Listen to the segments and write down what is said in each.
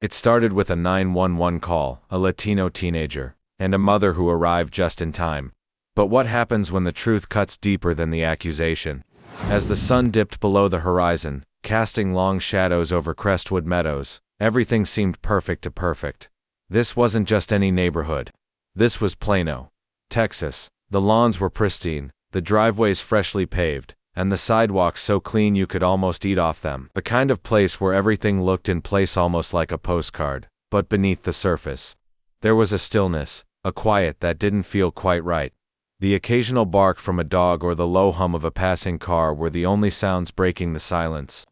It started with a 911 call, a Latino teenager, and a mother who arrived just in time. But what happens when the truth cuts deeper than the accusation? As the sun dipped below the horizon, casting long shadows over Crestwood Meadows, everything seemed perfect to perfect. This wasn't just any neighborhood. This was Plano, Texas. The lawns were pristine, the driveways freshly paved, and the sidewalks so clean you could almost eat off them. The kind of place where everything looked in place almost like a postcard, but beneath the surface. There was a stillness, a quiet that didn't feel quite right. The occasional bark from a dog or the low hum of a passing car were the only sounds breaking the silence.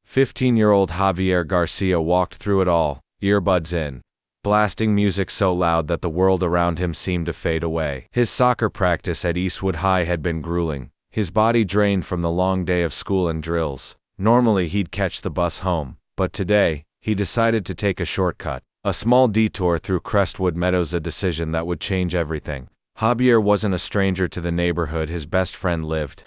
15-year-old Javier Garcia walked through it all, earbuds in, blasting music so loud that the world around him seemed to fade away. His soccer practice at Eastwood High had been grueling, his body drained from the long day of school and drills. Normally he'd catch the bus home, but today, he decided to take a shortcut. A small detour through Crestwood Meadows, a decision that would change everything. Javier wasn't a stranger to the neighborhood his best friend lived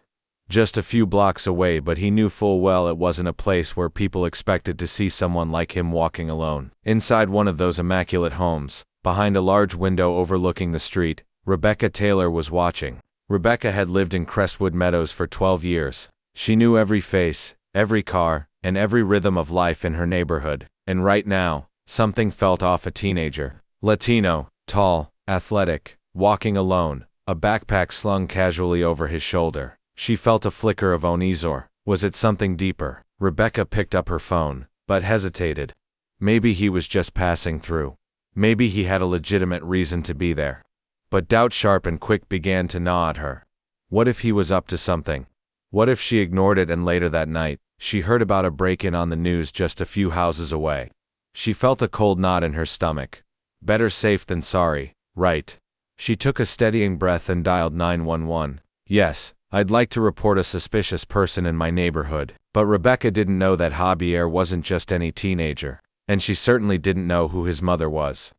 just a few blocks away, but he knew full well it wasn't a place where people expected to see someone like him walking alone. Inside one of those immaculate homes, behind a large window overlooking the street, Rebecca Taylor was watching. Rebecca had lived in Crestwood Meadows for 12 years. She knew every face, every car, and every rhythm of life in her neighborhood. And right now, something felt off. A teenager, Latino, tall, athletic, walking alone, a backpack slung casually over his shoulder. She felt a flicker of unease, or was it something deeper? Rebecca picked up her phone, but hesitated. Maybe he was just passing through. Maybe he had a legitimate reason to be there. But doubt, sharp and quick, began to gnaw at her. What if he was up to something? What if she ignored it and later that night, she heard about a break-in on the news just a few houses away? She felt a cold knot in her stomach. Better safe than sorry, right? She took a steadying breath and dialed 911. Yes, I'd like to report a suspicious person in my neighborhood. But Rebecca didn't know that Javier wasn't just any teenager, and she certainly didn't know who his mother was.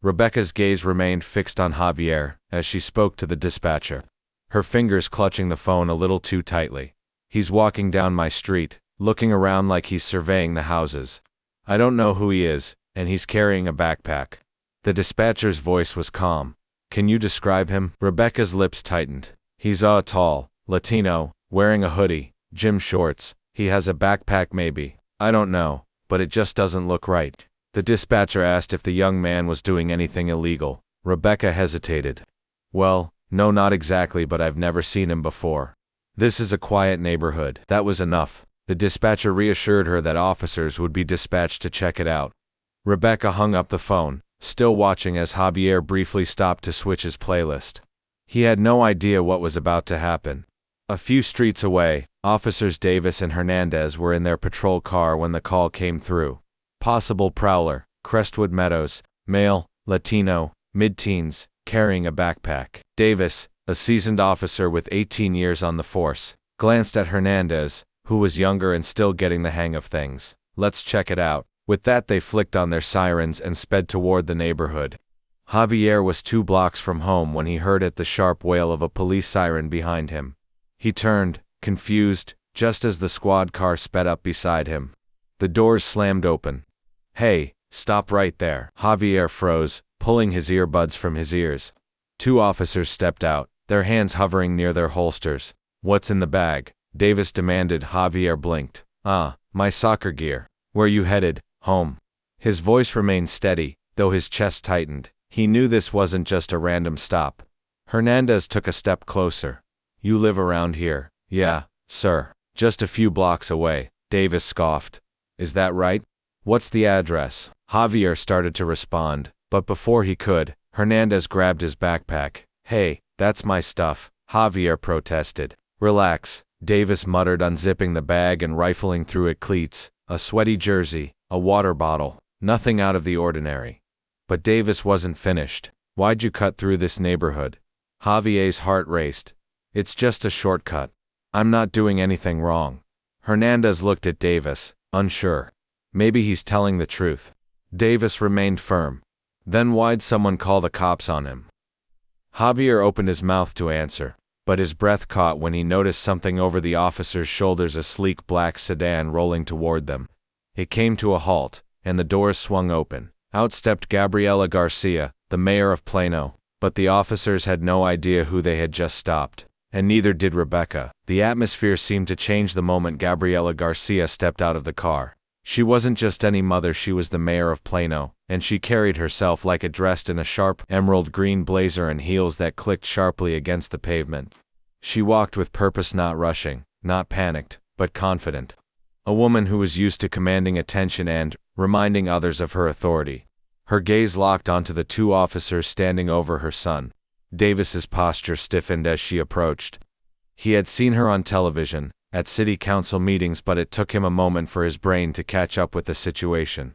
Rebecca's gaze remained fixed on Javier as she spoke to the dispatcher, her fingers clutching the phone a little too tightly. He's walking down my street, looking around like he's surveying the houses. I don't know who he is, and he's carrying a backpack. The dispatcher's voice was calm. Can you describe him? Rebecca's lips tightened. He's tall, Latino, wearing a hoodie, gym shorts. He has a backpack maybe. I don't know, but it just doesn't look right. The dispatcher asked if the young man was doing anything illegal. Rebecca hesitated. Well, no, not exactly, but I've never seen him before. This is a quiet neighborhood. That was enough. The dispatcher reassured her that officers would be dispatched to check it out. Rebecca hung up the phone, still watching as Javier briefly stopped to switch his playlist. He had no idea what was about to happen. A few streets away, Officers Davis and Hernandez were in their patrol car when the call came through. Possible prowler, Crestwood Meadows, male, Latino, mid-teens, carrying a backpack. Davis, a seasoned officer with 18 years on the force, glanced at Hernandez, who was younger and still getting the hang of things. Let's check it out. With that, they flicked on their sirens and sped toward the neighborhood. Javier was 2 blocks from home when he heard the sharp wail of a police siren behind him. He turned, confused, just as the squad car sped up beside him. The doors slammed open. Hey, stop right there. Javier froze, pulling his earbuds from his ears. 2 officers stepped out, their hands hovering near their holsters. What's in the bag? Davis demanded. Javier blinked. My soccer gear. Where you headed? Home. His voice remained steady, though his chest tightened. He knew this wasn't just a random stop. Hernandez took a step closer. You live around here? Yeah, sir. Just a few blocks away. Davis scoffed. Is that right? What's the address? Javier started to respond, but before he could, Hernandez grabbed his backpack. Hey, that's my stuff, Javier protested. Relax, Davis muttered, unzipping the bag and rifling through it. Cleats, a sweaty jersey, a water bottle, nothing out of the ordinary. But Davis wasn't finished. Why'd you cut through this neighborhood? Javier's heart raced. It's just a shortcut. I'm not doing anything wrong. Hernandez looked at Davis, unsure. Maybe he's telling the truth. Davis remained firm. Then why'd someone call the cops on him? Javier opened his mouth to answer, but his breath caught when he noticed something over the officer's shoulders, a sleek black sedan rolling toward them. It came to a halt, and the doors swung open. Out stepped Gabriela Garcia, the mayor of Plano, but the officers had no idea who they had just stopped. And neither did Rebecca. The atmosphere seemed to change the moment Gabriela Garcia stepped out of the car. She wasn't just any mother, she was the mayor of Plano, and she carried herself like it, dressed in a sharp emerald green blazer and heels that clicked sharply against the pavement. She walked with purpose, not rushing, not panicked, but confident. A woman who was used to commanding attention and reminding others of her authority. Her gaze locked onto the two officers standing over her son. Davis's posture stiffened as she approached. He had seen her on television, at city council meetings, but it took him a moment for his brain to catch up with the situation.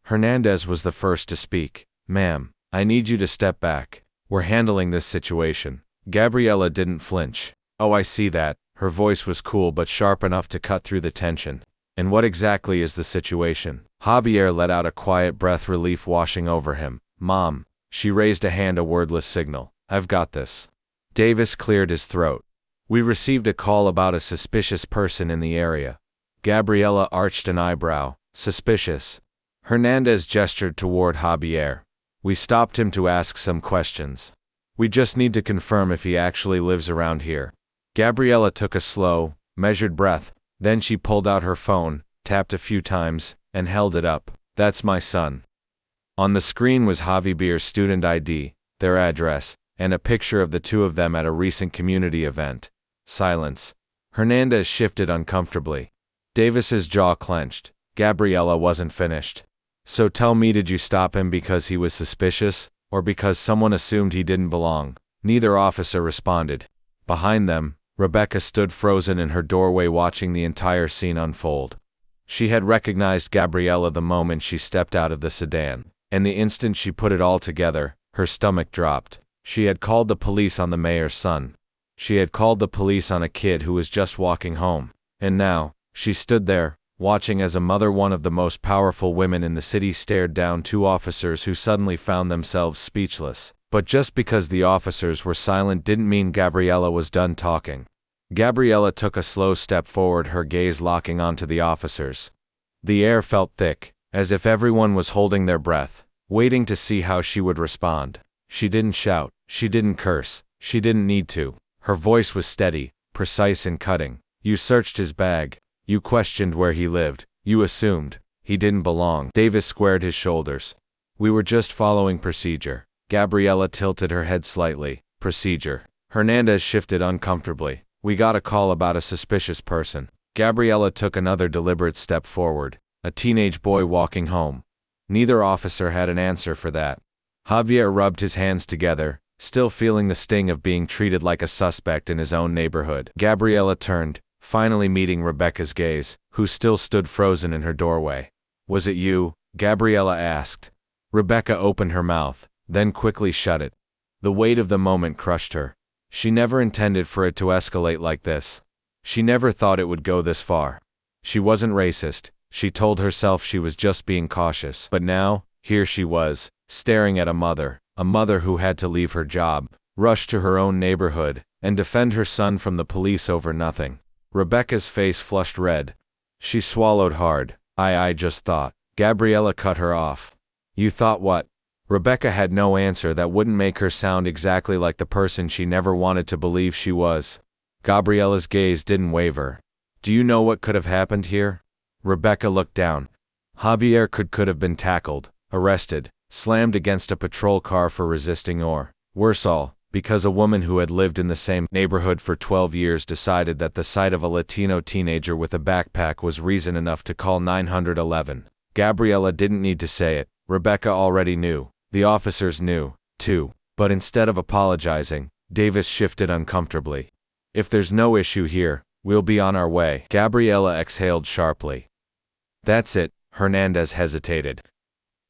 Hernandez was the first to speak. "Ma'am, I need you to step back. We're handling this situation." Gabriela didn't flinch. "Oh, I see that." Her voice was cool but sharp enough to cut through the tension. "And what exactly is the situation?" Javier let out a quiet breath, relief washing over him. "Mom." She raised a hand, a wordless signal. "I've got this." Davis cleared his throat. "We received a call about a suspicious person in the area." Gabriela arched an eyebrow. "Suspicious?" Hernandez gestured toward Javier. "We stopped him to ask some questions. We just need to confirm if he actually lives around here." Gabriela took a slow, measured breath. Then she pulled out her phone, tapped a few times, and held it up. "That's my son." On the screen was Javier's student ID, their address, and a picture of the two of them at a recent community event. Silence. Hernandez shifted uncomfortably. Davis's jaw clenched. Gabriela wasn't finished. "So tell me, did you stop him because he was suspicious, or because someone assumed he didn't belong?" Neither officer responded. Behind them, Rebecca stood frozen in her doorway, watching the entire scene unfold. She had recognized Gabriela the moment she stepped out of the sedan, and the instant she put it all together, her stomach dropped. She had called the police on the mayor's son. She had called the police on a kid who was just walking home. And now, she stood there, watching as a mother, one of the most powerful women in the city, stared down two officers who suddenly found themselves speechless. But just because the officers were silent didn't mean Gabriela was done talking. Gabriela took a slow step forward, her gaze locking onto the officers. The air felt thick, as if everyone was holding their breath, waiting to see how she would respond. She didn't shout, she didn't curse, she didn't need to. Her voice was steady, precise and cutting. "You searched his bag. You questioned where he lived. You assumed he didn't belong." Davis squared his shoulders. "We were just following procedure." Gabriela tilted her head slightly. "Procedure?" Hernandez shifted uncomfortably. "We got a call about a suspicious person." Gabriela took another deliberate step forward. "A teenage boy walking home." Neither officer had an answer for that. Javier rubbed his hands together, still feeling the sting of being treated like a suspect in his own neighborhood. Gabriela turned, finally meeting Rebecca's gaze, who still stood frozen in her doorway. "Was it you?" Gabriela asked. Rebecca opened her mouth, then quickly shut it. The weight of the moment crushed her. She never intended for it to escalate like this. She never thought it would go this far. She wasn't racist. She told herself she was just being cautious. But now, here she was, staring at a mother who had to leave her job, rush to her own neighborhood, and defend her son from the police over nothing. Rebecca's face flushed red. She swallowed hard. I just thought." Gabriela cut her off. "You thought what?" Rebecca had no answer that wouldn't make her sound exactly like the person she never wanted to believe she was. Gabriela's gaze didn't waver. "Do you know what could have happened here?" Rebecca looked down. Javier could have been tackled, arrested, slammed against a patrol car for resisting, or, worse all, because a woman who had lived in the same neighborhood for 12 years decided that the sight of a Latino teenager with a backpack was reason enough to call 911. Gabriela didn't need to say it. Rebecca already knew. The officers knew, too. But instead of apologizing, Davis shifted uncomfortably. "If there's no issue here, we'll be on our way." Gabriela exhaled sharply. "That's it," Hernandez hesitated.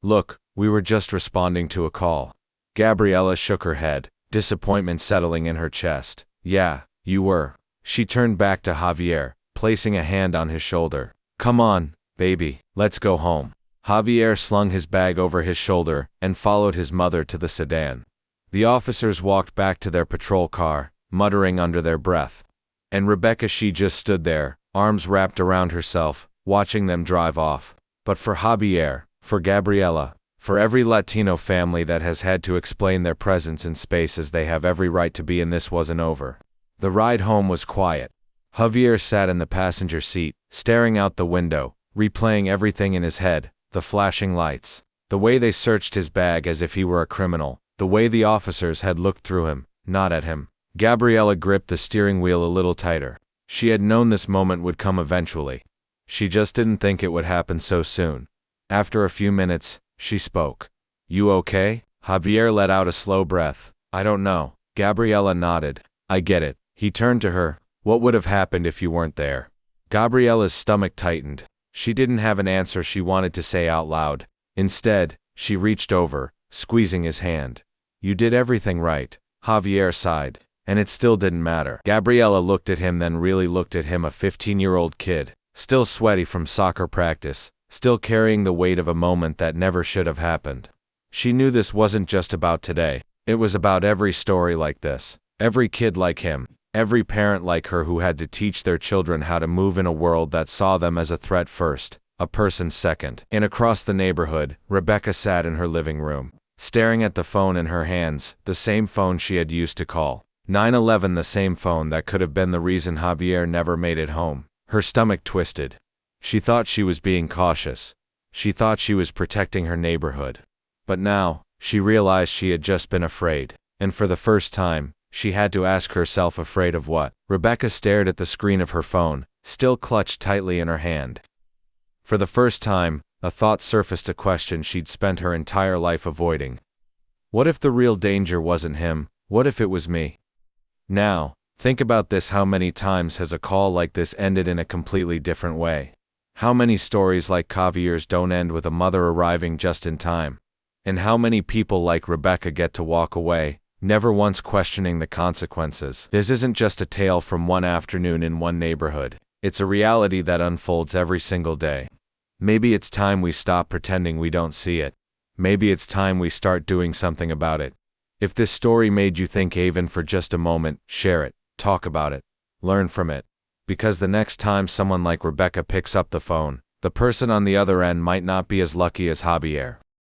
"Look, we were just responding to a call." Gabriela shook her head, disappointment settling in her chest. "Yeah, you were." She turned back to Javier, placing a hand on his shoulder. "Come on, baby, let's go home." Javier slung his bag over his shoulder and followed his mother to the sedan. The officers walked back to their patrol car, muttering under their breath. And Rebecca, she just stood there, arms wrapped around herself, watching them drive off. But for Javier, For Gabriela, for every Latino family that has had to explain their presence in space as they have every right to be, and this wasn't over. The ride home was quiet. Javier sat in the passenger seat, staring out the window, replaying everything in his head, the flashing lights, the way they searched his bag as if he were a criminal, the way the officers had looked through him, not at him. Gabriela gripped the steering wheel a little tighter. She had known this moment would come eventually. She just didn't think it would happen so soon. After a few minutes, she spoke. "You okay?" Javier let out a slow breath. "I don't know." Gabriela nodded. "I get it." He turned to her. "What would have happened if you weren't there?" Gabriela's stomach tightened. She didn't have an answer she wanted to say out loud. Instead, she reached over, squeezing his hand. "You did everything right." Javier sighed. "And it still didn't matter." Gabriela looked at him, then really looked at him, a 15-year-old kid, still sweaty from soccer practice, still carrying the weight of a moment that never should have happened. She knew this wasn't just about today. It was about every story like this. Every kid like him. Every parent like her who had to teach their children how to move in a world that saw them as a threat first, a person second. And across the neighborhood, Rebecca sat in her living room, staring at the phone in her hands, the same phone she had used to call 911, the same phone that could have been the reason Javier never made it home. Her stomach twisted. She thought she was being cautious. She thought she was protecting her neighborhood. But now, she realized she had just been afraid. And for the first time, she had to ask herself, afraid of what? Rebecca stared at the screen of her phone, still clutched tightly in her hand. For the first time, a thought surfaced, a question she'd spent her entire life avoiding. What if the real danger wasn't him? What if it was me? Now, think about this. How many times has a call like this ended in a completely different way? How many stories like Javier's don't end with a mother arriving just in time? And how many people like Rebecca get to walk away, never once questioning the consequences? This isn't just a tale from one afternoon in one neighborhood. It's a reality that unfolds every single day. Maybe it's time we stop pretending we don't see it. Maybe it's time we start doing something about it. If this story made you think even for just a moment, share it, talk about it, learn from it. Because the next time someone like Rebecca picks up the phone, the person on the other end might not be as lucky as Javier.